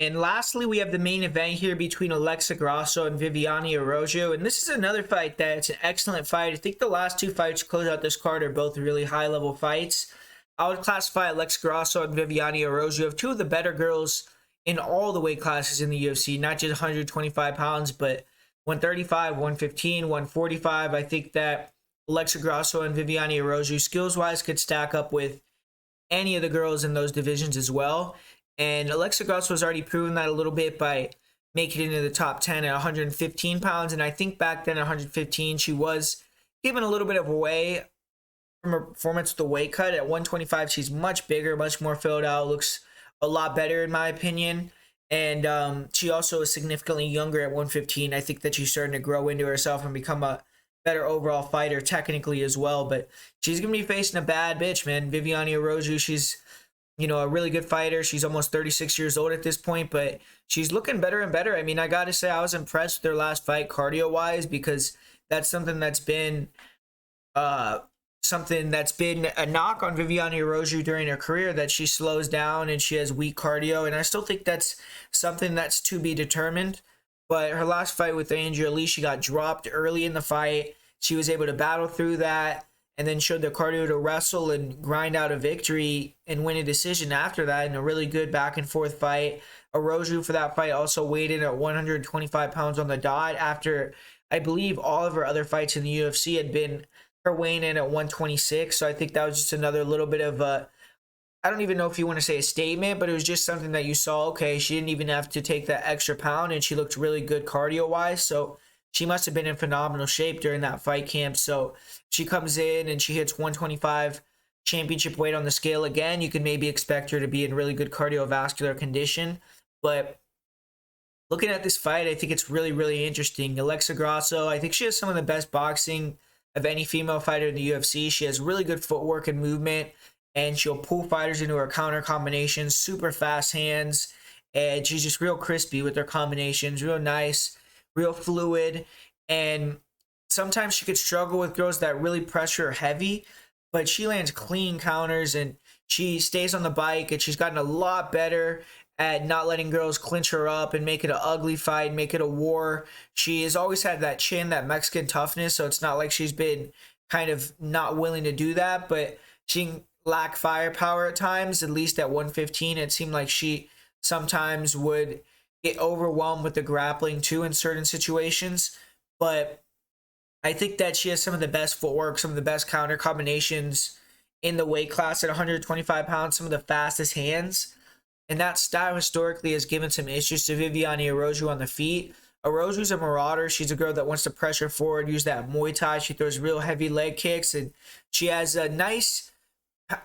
And lastly, we have the main event here between Alexa Grasso and Viviane Araujo. And this is another fight that's an excellent fight. I think the last two fights to close out this card are both really high-level fights. I would classify Alexa Grasso and Viviane Araujo as two of the better girls in all the weight classes in the UFC, not just 125 pounds, but 135, 115, 145. I think that Alexa Grasso and Viviane Araujo, skills-wise, could stack up with any of the girls in those divisions as well. And Alexa Grasso has already proven that a little bit by making it into the top 10 at 115 pounds. And I think back then at 115, she was given a little bit of away from her performance with the weight cut. At 125, she's much bigger, much more filled out, looks a lot better in my opinion. And she also is significantly younger at 115. I think that she's starting to grow into herself and become a better overall fighter technically as well. But she's going to be facing a bad bitch, man. Viviane Araujo, she's a really good fighter. She's almost 36 years old at this point, but she's looking better and better. I mean, I got to say, I was impressed with their last fight cardio-wise, because that's something that's been a knock on Viviane Araujo during her career, that she slows down and she has weak cardio. And I still think that's something that's to be determined. But her last fight with Angela Lee, she got dropped early in the fight. She was able to battle through that, and then showed the cardio to wrestle and grind out a victory and win a decision after that in a really good back and forth fight. Araujo for that fight also weighed in at 125 pounds on the dot after, I believe, all of her other fights in the UFC had been her weighing in at 126. So I think that was just another little bit of a, I don't even know if you want to say a statement, but it was just something that you saw. Okay, she didn't even have to take that extra pound, and she looked really good cardio-wise. So she must have been in phenomenal shape during that fight camp. So she comes in and she hits 125 championship weight on the scale again. You could maybe expect her to be in really good cardiovascular condition. But looking at this fight, I think it's really, really interesting. Alexa Grasso, I think she has some of the best boxing of any female fighter in the UFC. She has really good footwork and movement, and she'll pull fighters into her counter combinations, super fast hands, and she's just real crispy with her combinations, real nice, real fluid. And sometimes she could struggle with girls that really pressure her heavy, but she lands clean counters and she stays on the bike, and she's gotten a lot better at not letting girls clinch her up and make it an ugly fight, make it a war. She has always had that chin, that Mexican toughness, so it's not like she's been kind of not willing to do that, but she lack firepower at times. At least at 115, it seemed like she sometimes would get overwhelmed with the grappling too in certain situations. But I think that she has some of the best footwork, some of the best counter combinations in the weight class at 125 pounds, some of the fastest hands. And that style historically has given some issues to Viviane Araujo on the feet. Araujo's a marauder. She's a girl that wants to pressure forward, use that Muay Thai. She throws real heavy leg kicks, and she has a nice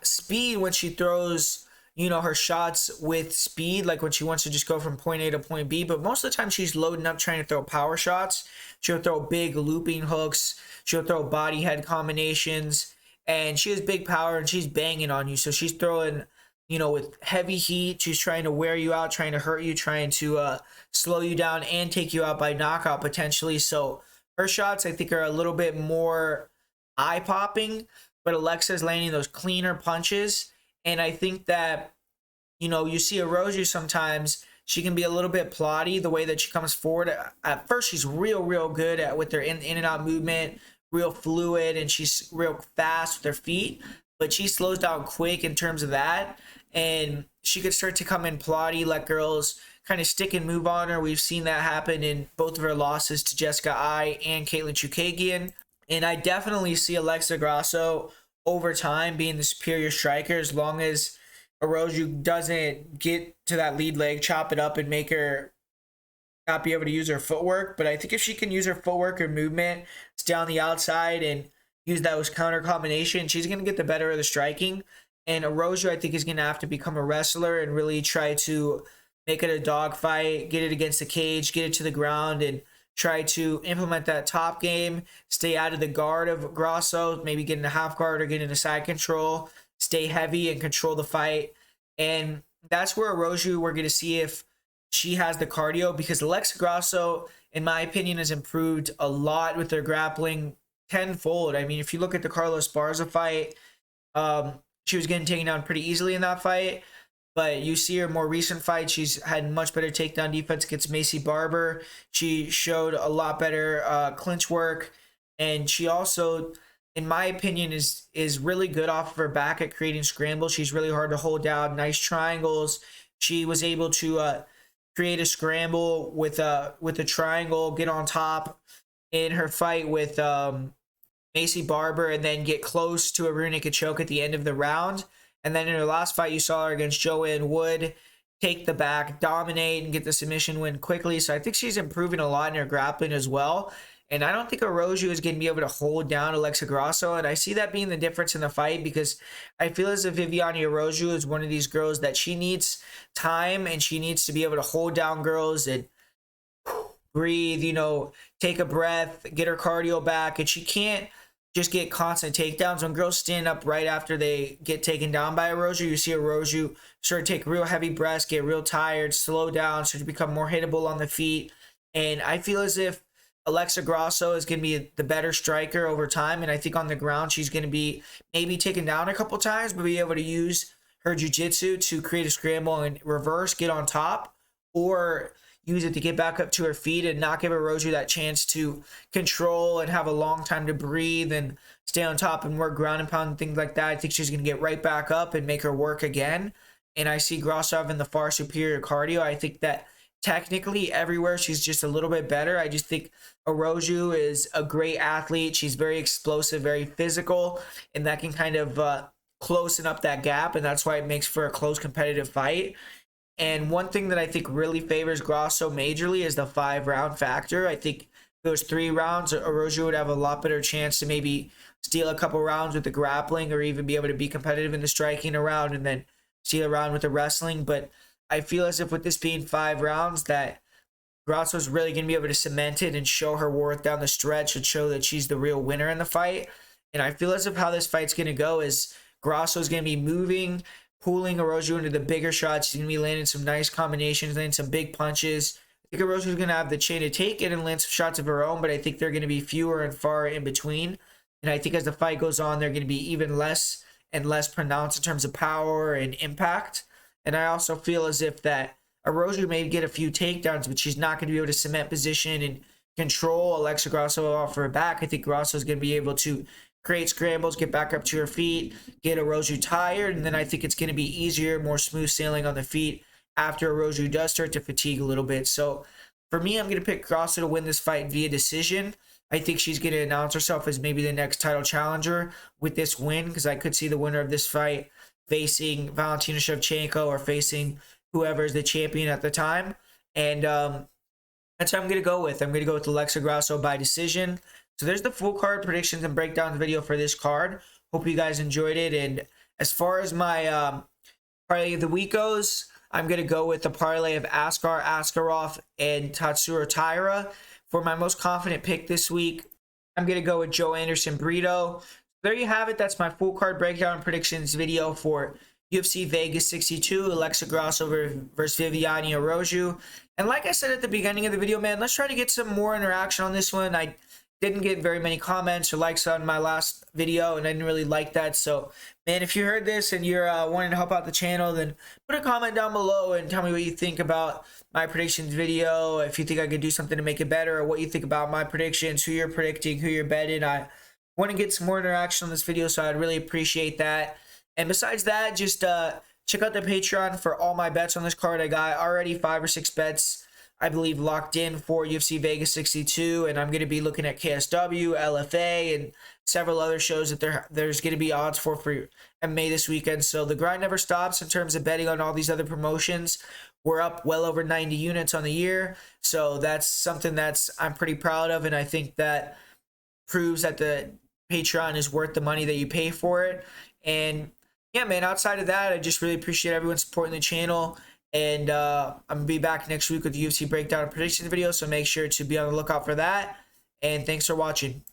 speed when she throws, her shots with speed, like when she wants to just go from point A to point B. But most of the time she's loading up trying to throw power shots. She'll throw big looping hooks. She'll throw body head combinations, and she has big power and she's banging on you. So she's throwing, with heavy heat. She's trying to wear you out, trying to hurt you, trying to slow you down and take you out by knockout potentially. So her shots, I think, are a little bit more eye-popping, but Alexa's landing those cleaner punches. And I think that, you see Araujo sometimes, she can be a little bit plotty the way that she comes forward. At first, she's real good with her in and out movement, real fluid, and she's real fast with her feet. But she slows down quick in terms of that. And she could start to come in plotty, let girls kind of stick and move on her. We've seen that happen in both of her losses to Jessica Ai and Caitlin Chukagian. And I definitely see Alexa Grasso over time being the superior striker, as long as Araujo doesn't get to that lead leg, chop it up, and make her not be able to use her footwork. But I think if she can use her footwork or movement, stay on the outside and use those counter combinations, she's going to get the better of the striking. And Araujo, I think, is going to have to become a wrestler and really try to make it a dogfight, get it against the cage, get it to the ground, and try to implement that top game, stay out of the guard of Grasso, maybe get in a half guard or get into side control, stay heavy and control the fight. And that's where Araujo, we're going to see if she has the cardio, because Alexa Grasso, in my opinion, has improved a lot with their grappling tenfold. I mean, if you look at the Carlos Barza fight, she was getting taken down pretty easily in that fight. But you see her more recent fight, she's had much better takedown defense against Macy Barber. She showed a lot better clinch work, and she also, in my opinion, is really good off of her back at creating scrambles. She's really hard to hold down. Nice triangles. She was able to create a scramble with a triangle, get on top in her fight with Macy Barber, and then get close to a rear naked choke at the end of the round. And then in her last fight, you saw her against Joanne Wood take the back, dominate, and get the submission win quickly. So I think she's improving a lot in her grappling as well. And I don't think Araujo is going to be able to hold down Alexa Grasso. And I see that being the difference in the fight, because I feel as if Viviane Araujo is one of these girls that she needs time, and she needs to be able to hold down girls and breathe, take a breath, get her cardio back. And she can't just get constant takedowns. When girls stand up right after they get taken down by Araujo, you see Araujo start to take real heavy breaths, get real tired, slow down, start to become more hittable on the feet. And I feel as if Alexa Grasso is going to be the better striker over time. And I think on the ground, she's going to be maybe taken down a couple times, but be able to use her jiu-jitsu to create a scramble and reverse, get on top, or use it to get back up to her feet and not give Araujo that chance to control and have a long time to breathe and stay on top and work ground and pound and things like that. I think she's going to get right back up and make her work again. And I see Grasso having the far superior cardio. I think that technically everywhere she's just a little bit better. I just think Araujo is a great athlete. She's very explosive, very physical, and that can kind of closen up that gap, and that's why it makes for a close competitive fight. And one thing that I think really favors Grasso majorly is the 5-round factor. I think if it was 3 rounds, Araujo would have a lot better chance to maybe steal a couple rounds with the grappling, or even be able to be competitive in the striking around and then steal a round with the wrestling. But I feel as if with this being 5 rounds, that Grasso's really going to be able to cement it and show her worth down the stretch and show that she's the real winner in the fight. And I feel as if how this fight's going to go is Grasso's going to be moving, pulling Araujo into the bigger shots. He's going to be landing some nice combinations, landing some big punches. I think Araujo's going to have the chain to take it and land some shots of her own, but I think they're going to be fewer and far in between. And I think as the fight goes on, they're going to be even less and less pronounced in terms of power and impact. And I also feel as if that Araujo may get a few takedowns, but she's not going to be able to cement position and control Alexa Grasso off her back. I think Grasso is going to be able to create scrambles, get back up to her feet, get Araujo tired, and then I think it's going to be easier, more smooth sailing on the feet after Araujo does start to fatigue a little bit. So for me, I'm going to pick Grasso to win this fight via decision. I think she's going to announce herself as maybe the next title challenger with this win, because I could see the winner of this fight facing Valentina Shevchenko or facing whoever is the champion at the time. And that's what I'm going to go with. I'm going to go with Alexa Grasso by decision. So there's the full card predictions and breakdowns video for this card. Hope you guys enjoyed it. And as far as my parlay of the week goes, I'm going to go with the parlay of Askar Askarov and Tatsuro Taira. For my most confident pick this week, I'm going to go with Joe Anderson Brito. There you have it. That's my full card breakdown and predictions video for UFC Vegas 62, Alexa Grasso versus Viviane Araujo. And like I said at the beginning of the video, man, let's try to get some more interaction on this one. I didn't get very many comments or likes on my last video, and I didn't really like that. So, man, if you heard this and you're wanting to help out the channel, then put a comment down below and tell me what you think about my predictions video, if you think I could do something to make it better, or what you think about my predictions, who you're predicting, who you're betting. I want to get some more interaction on this video, so I'd really appreciate that. And besides that, just check out the Patreon for all my bets on this card. I got already 5 or 6 bets, I believe, locked in for UFC Vegas 62, and I'm going to be looking at KSW, LFA, and several other shows that there's going to be odds for MMA this weekend. So the grind never stops in terms of betting on all these other promotions. We're up well over 90 units on the year, so that's something I'm pretty proud of, and I think that proves that the Patreon is worth the money that you pay for it. And yeah, man, outside of that, I just really appreciate everyone supporting the channel. And I'm going to be back next week with the UFC breakdown and predictions video, so make sure to be on the lookout for that. And thanks for watching.